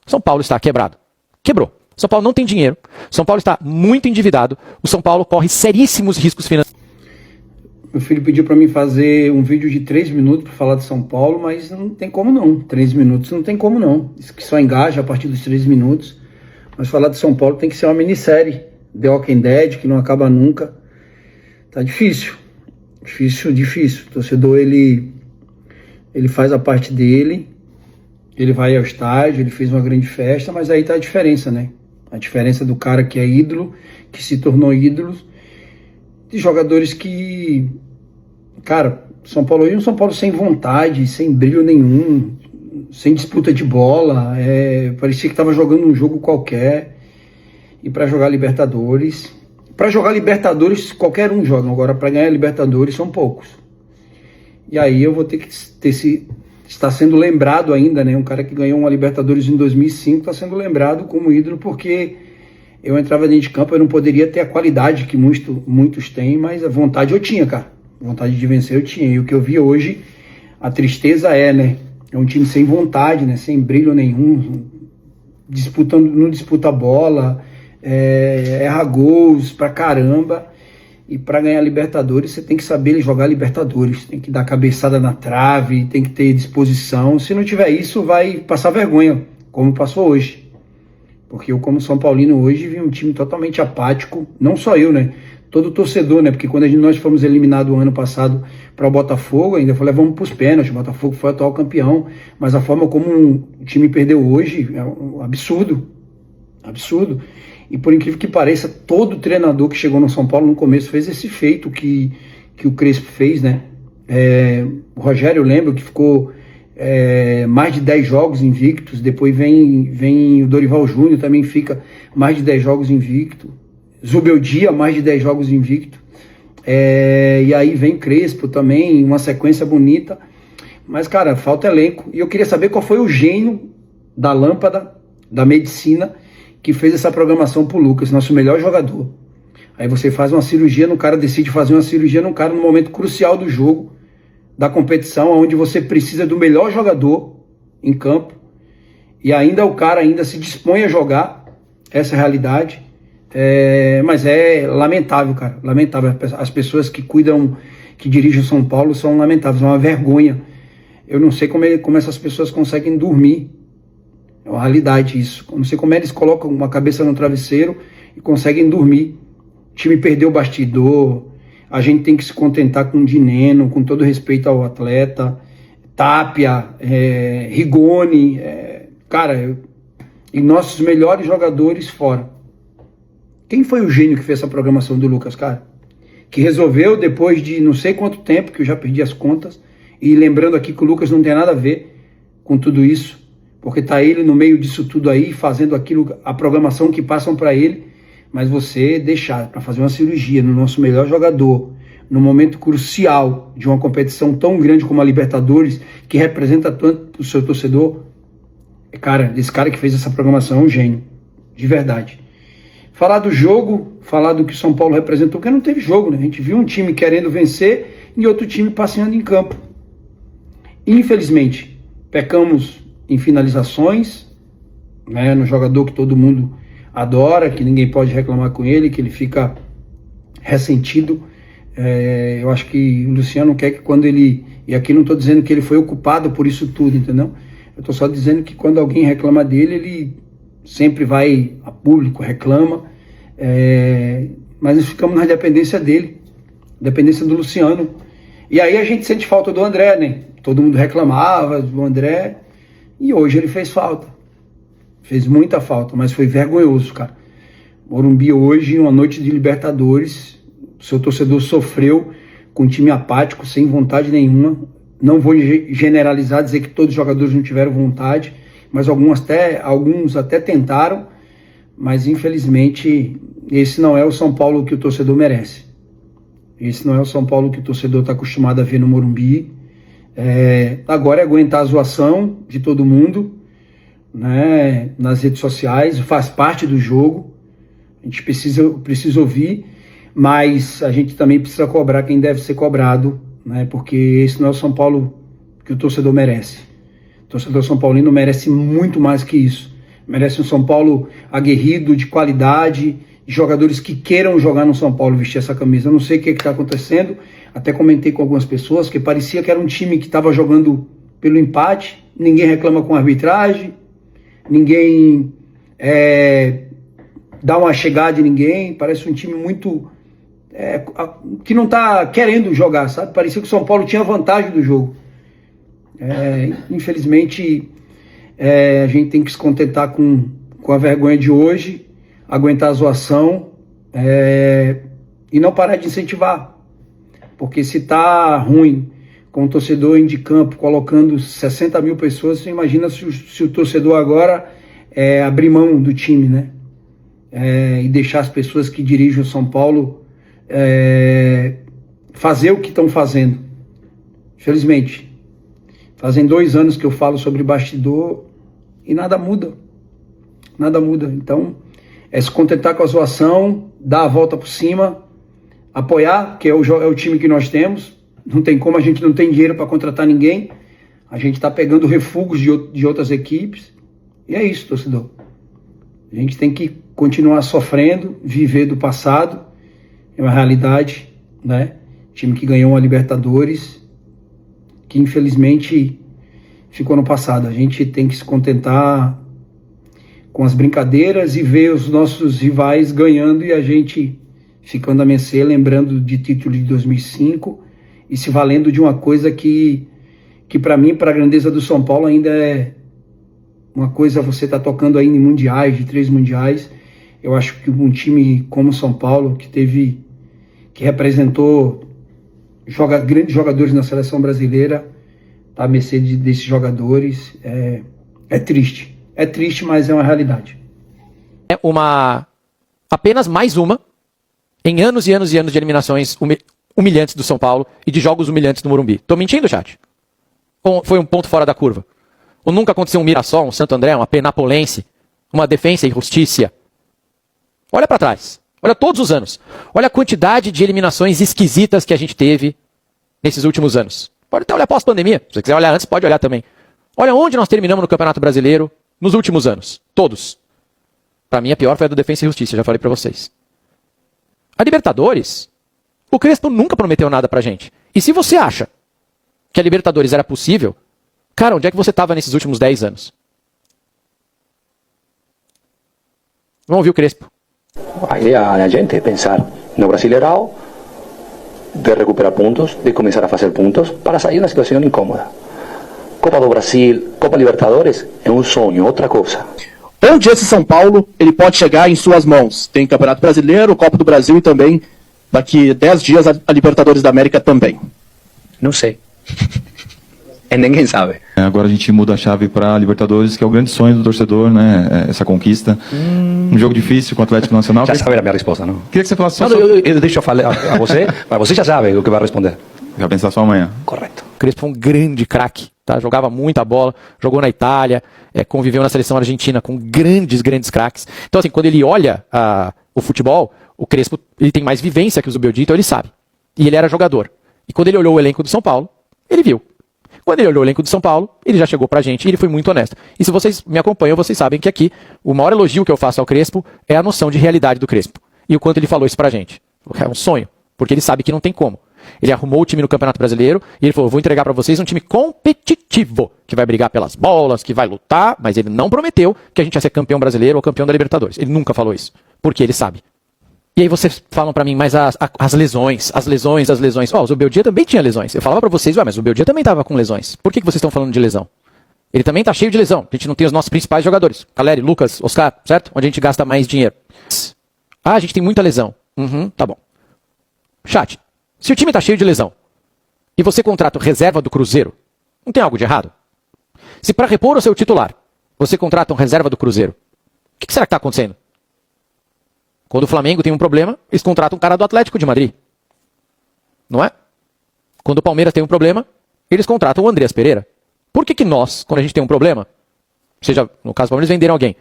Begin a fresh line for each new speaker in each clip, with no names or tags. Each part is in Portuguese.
São Paulo está quebrado. Quebrou. São Paulo não tem dinheiro. São Paulo está muito endividado. O São Paulo corre seríssimos riscos financeiros.
Meu filho pediu para mim fazer um vídeo de 3 minutos para falar de São Paulo, mas não tem como não. 3 minutos não tem como não. Isso que só engaja a partir dos 3 minutos. Mas falar de São Paulo tem que ser uma minissérie. The Walking Dead, que não acaba nunca. Tá difícil. Difícil. O torcedor, ele faz a parte dele. Ele vai ao estádio, ele fez uma grande festa, mas aí tá a diferença, né? A diferença do cara que é ídolo, que se tornou ídolo, de jogadores que... Cara, São Paulo hoje é um São Paulo sem vontade, sem brilho nenhum, sem disputa de bola, parecia que tava jogando um jogo qualquer. E para jogar Libertadores... Para jogar Libertadores, qualquer um joga. Agora, para ganhar Libertadores, são poucos. E aí eu vou ter que está sendo lembrado ainda, né? Um cara que ganhou uma Libertadores em 2005 está sendo lembrado como ídolo, porque eu entrava dentro de campo, eu não poderia ter a qualidade que muitos têm, mas a vontade eu tinha, cara. Vontade de vencer eu tinha. E o que eu vi hoje, a tristeza né? É um time sem vontade, né? Sem brilho nenhum, não disputa a bola, erra gols pra caramba. E para ganhar Libertadores, você tem que saber jogar Libertadores. Tem que dar cabeçada na trave, tem que ter disposição. Se não tiver isso, vai passar vergonha, como passou hoje. Porque eu, como São Paulino, hoje vi um time totalmente apático. Não só eu, né? Todo torcedor, né? Porque quando nós fomos eliminados o ano passado para o Botafogo, ainda falei, vamos para os pênaltis. O Botafogo foi o atual campeão. Mas a forma como o time perdeu hoje é um absurdo. Absurdo. E por incrível que pareça, todo treinador que chegou no São Paulo no começo fez esse feito que o Crespo fez, né? O Rogério, eu lembro que ficou mais de 10 jogos invictos. Depois vem o Dorival Júnior, também fica mais de 10 jogos invicto. Zubeldia, mais de 10 jogos invicto. E aí vem Crespo também, uma sequência bonita. Mas, cara, falta elenco. E eu queria saber qual foi o gênio da lâmpada, da medicina, que fez essa programação pro Lucas, nosso melhor jogador. Aí você faz uma cirurgia no cara, decide fazer uma cirurgia no cara no momento crucial do jogo, da competição, onde você precisa do melhor jogador em campo, e ainda o cara ainda se dispõe a jogar, essa é a realidade. Mas é lamentável, cara, lamentável. As pessoas que cuidam, que dirigem o São Paulo são lamentáveis, é uma vergonha. Eu não sei como essas pessoas conseguem dormir. É uma realidade isso. Não sei como eles colocam uma cabeça no travesseiro e conseguem dormir. O time perdeu o bastidor. A gente tem que se contentar com o Dineno, com todo respeito ao atleta. Tapia, Rigoni, e nossos melhores jogadores fora. Quem foi o gênio que fez essa programação do Lucas, cara? Que resolveu, depois de não sei quanto tempo, que eu já perdi as contas, e lembrando aqui que o Lucas não tem nada a ver com tudo isso, porque tá ele no meio disso tudo aí, fazendo aquilo, a programação que passam para ele, mas você deixar para fazer uma cirurgia no nosso melhor jogador, no momento crucial de uma competição tão grande como a Libertadores, que representa tanto o seu torcedor, cara, esse cara que fez essa programação é um gênio, de verdade. Falar do jogo, falar do que o São Paulo representou, porque não teve jogo, né? A gente viu um time querendo vencer e outro time passeando em campo. Infelizmente, pecamos em finalizações, né, no jogador que todo mundo adora, que ninguém pode reclamar com ele, que ele fica ressentido. Eu acho que o Luciano quer que quando ele... E aqui não estou dizendo que ele foi o culpado por isso tudo, entendeu? Eu estou só dizendo que quando alguém reclama dele, ele sempre vai a público, reclama. Mas nós ficamos na dependência dele, dependência do Luciano. E aí a gente sente falta do André, né? Todo mundo reclamava do André. E hoje ele fez falta. Fez muita falta, mas foi vergonhoso, cara. Morumbi hoje, uma noite de Libertadores, o seu torcedor sofreu com um time apático, sem vontade nenhuma. Não vou generalizar, dizer que todos os jogadores não tiveram vontade, mas alguns até tentaram, mas infelizmente esse não é o São Paulo que o torcedor merece. Esse não é o São Paulo que o torcedor está acostumado a ver no Morumbi. Agora é aguentar a zoação de todo mundo, né, nas redes sociais, faz parte do jogo, a gente precisa ouvir, mas a gente também precisa cobrar quem deve ser cobrado, né, porque esse não é o São Paulo que o torcedor merece. O torcedor São Paulino merece muito mais que isso, Merece um São Paulo aguerrido, de qualidade, jogadores que queiram jogar no São Paulo, vestir essa camisa. Eu não sei o que está acontecendo, até comentei com algumas pessoas que parecia que era um time que estava jogando pelo empate, ninguém reclama com a arbitragem, ninguém dá uma chegada em ninguém, parece um time muito... que não está querendo jogar, sabe? Parecia que o São Paulo tinha vantagem do jogo. Infelizmente, a gente tem que se contentar com a vergonha de hoje, aguentar a zoação e não parar de incentivar. Porque se tá ruim com o torcedor indo de campo, colocando 60 mil pessoas, você imagina se o torcedor agora abrir mão do time, né? E deixar as pessoas que dirigem o São Paulo fazer o que estão fazendo. Infelizmente, fazem 2 anos que eu falo sobre bastidor e nada muda. Nada muda. Então, se contentar com a zoação, dar a volta por cima, apoiar, que é o time que nós temos. Não tem como, a gente não tem dinheiro para contratar ninguém. A gente está pegando refugos de outras equipes. E é isso, torcedor. A gente tem que continuar sofrendo, viver do passado. É uma realidade, né? Time que ganhou uma Libertadores, que infelizmente ficou no passado. A gente tem que se contentar com as brincadeiras e ver os nossos rivais ganhando e a gente ficando a mercê, lembrando de título de 2005 e se valendo de uma coisa que para mim, para a grandeza do São Paulo, ainda é uma coisa. Você está tocando aí em mundiais, de 3 mundiais. Eu acho que um time como o São Paulo, que representou grandes jogadores na seleção brasileira, tá à mercê desses jogadores, é triste. É triste, mas é uma realidade.
Apenas mais uma em anos e anos e anos de eliminações humilhantes do São Paulo e de jogos humilhantes do Morumbi. Tô mentindo, chat? Ou foi um ponto fora da curva? Ou nunca aconteceu um Mirassol, um Santo André, uma Penapolense, uma Defensa e Justiça? Olha para trás. Olha todos os anos. Olha a quantidade de eliminações esquisitas que a gente teve nesses últimos anos. Pode até olhar pós-pandemia. Se você quiser olhar antes, pode olhar também. Olha onde nós terminamos no Campeonato Brasileiro nos últimos anos. Todos. Para mim, a pior foi a do Defensa e Justiça, já falei para vocês. A Libertadores, o Crespo nunca prometeu nada pra gente. E se você acha que a Libertadores era possível, cara, onde é que você estava nesses últimos 10 anos? Vamos ouvir o Crespo.
A idea da gente é pensar no Brasileirão, de recuperar pontos, de começar a fazer pontos, para sair da situação incômoda. Copa do Brasil, Copa Libertadores é um sonho, outra coisa.
Onde esse São Paulo ele pode chegar em suas mãos? Tem Campeonato Brasileiro, Copa do Brasil e também, daqui 10 dias, a Libertadores da América também.
Não sei. Ninguém sabe.
Agora a gente muda a chave para Libertadores, que é o grande sonho do torcedor, né? Essa conquista. Um jogo difícil com o Atlético Nacional.
Já sabe a minha resposta, não?
Queria que você falasse só...
Não, eu deixo falar a você, mas você já sabe o que vai responder.
Vai pensar só amanhã.
Correto.
O Crespo foi um grande craque, tá? Jogava muita bola, jogou na Itália, conviveu na seleção argentina com grandes craques. Então, assim, quando ele olha o futebol, o Crespo ele tem mais vivência que o Zubeldia, então ele sabe. E ele era jogador. E quando ele olhou o elenco do São Paulo, ele viu. Quando ele olhou o elenco do São Paulo, ele já chegou pra gente e ele foi muito honesto. E se vocês me acompanham, vocês sabem que aqui o maior elogio que eu faço ao Crespo é a noção de realidade do Crespo. E o quanto ele falou isso pra gente. É um sonho, porque ele sabe que não tem como. Ele arrumou o time no Campeonato Brasileiro e ele falou, vou entregar pra vocês um time competitivo, que vai brigar pelas bolas, que vai lutar, mas ele não prometeu que a gente ia ser campeão brasileiro ou campeão da Libertadores. Ele nunca falou isso, porque ele sabe. E aí vocês falam pra mim, mas as lesões. Ó, o Zubeldia também tinha lesões. Eu falava pra vocês, mas o Zubeldia também tava com lesões. Por que vocês estão falando de lesão? Ele também tá cheio de lesão. A gente não tem os nossos principais jogadores. Caleri, Lucas, Oscar, certo? Onde a gente gasta mais dinheiro. Ah, a gente tem muita lesão. Tá bom. Chat, se o time tá cheio de lesão e você contrata o reserva do Cruzeiro, não tem algo de errado? Se pra repor o seu titular, você contrata um reserva do Cruzeiro, o que será que tá acontecendo? Quando o Flamengo tem um problema, eles contratam um cara do Atlético de Madrid. Não é? Quando o Palmeiras tem um problema, eles contratam o Andreas Pereira. Por que nós, quando a gente tem um problema, seja, no caso do Palmeiras, venderam alguém.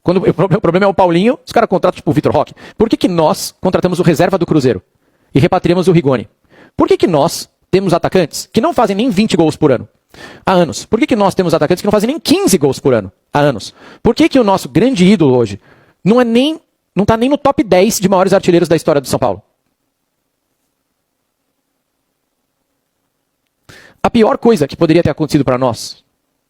Quando o problema é o Paulinho, os caras contratam tipo o Vitor Roque. Por que nós contratamos o reserva do Cruzeiro e repatriamos o Rigoni? Por que nós temos atacantes que não fazem nem 20 gols por ano? Há anos. Por que nós temos atacantes que não fazem nem 15 gols por ano? há anos. Por que que o nosso grande ídolo hoje não está nem no top 10 de maiores artilheiros da história do São Paulo? A pior coisa que poderia ter acontecido para nós,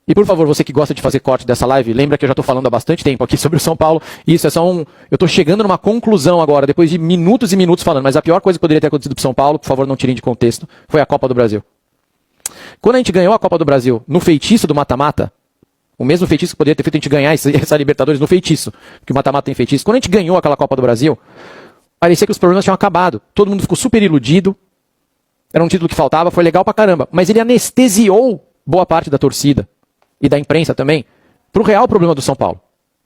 e por favor, você que gosta de fazer corte dessa live, lembra que eu já estou falando há bastante tempo aqui sobre o São Paulo, e isso é só eu estou chegando numa conclusão agora, depois de minutos e minutos falando, mas a pior coisa que poderia ter acontecido para o São Paulo, por favor, não tirem de contexto, foi a Copa do Brasil. Quando a gente ganhou a Copa do Brasil no feitiço do mata-mata, o mesmo feitiço que poderia ter feito a gente ganhar essa Libertadores no feitiço, porque o mata-mata tem feitiço, quando a gente ganhou aquela Copa do Brasil, parecia que os problemas tinham acabado, todo mundo ficou super iludido, era um título que faltava, foi legal pra caramba. Mas ele anestesiou boa parte da torcida e da imprensa também pro real problema do São Paulo.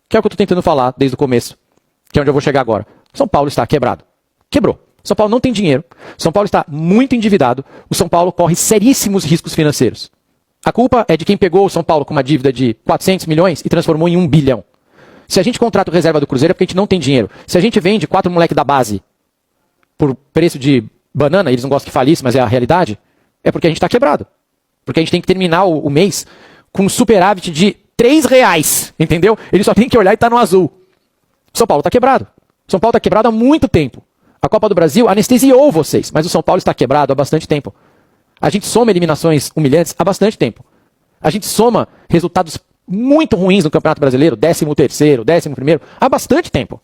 Que é o que eu tô tentando falar desde o começo. Que é onde eu vou chegar agora. São Paulo está quebrado. Quebrou. São Paulo não tem dinheiro. São Paulo está muito endividado. O São Paulo corre seríssimos riscos financeiros. A culpa é de quem pegou o São Paulo com uma dívida de 400 milhões e transformou em 1 bilhão. Se a gente contrata o reserva do Cruzeiro é porque a gente não tem dinheiro. Se a gente vende 4 moleques da base por preço de banana, eles não gostam que fale isso, mas é a realidade, é porque a gente está quebrado. Porque a gente tem que terminar o mês com um superávit de R$3, entendeu? Ele só tem que olhar e tá no azul. São Paulo está quebrado. São Paulo está quebrado há muito tempo. A Copa do Brasil anestesiou vocês, mas o São Paulo está quebrado há bastante tempo. A gente soma eliminações humilhantes há bastante tempo. A gente soma resultados muito ruins no Campeonato Brasileiro, 13º, 11º, há bastante tempo.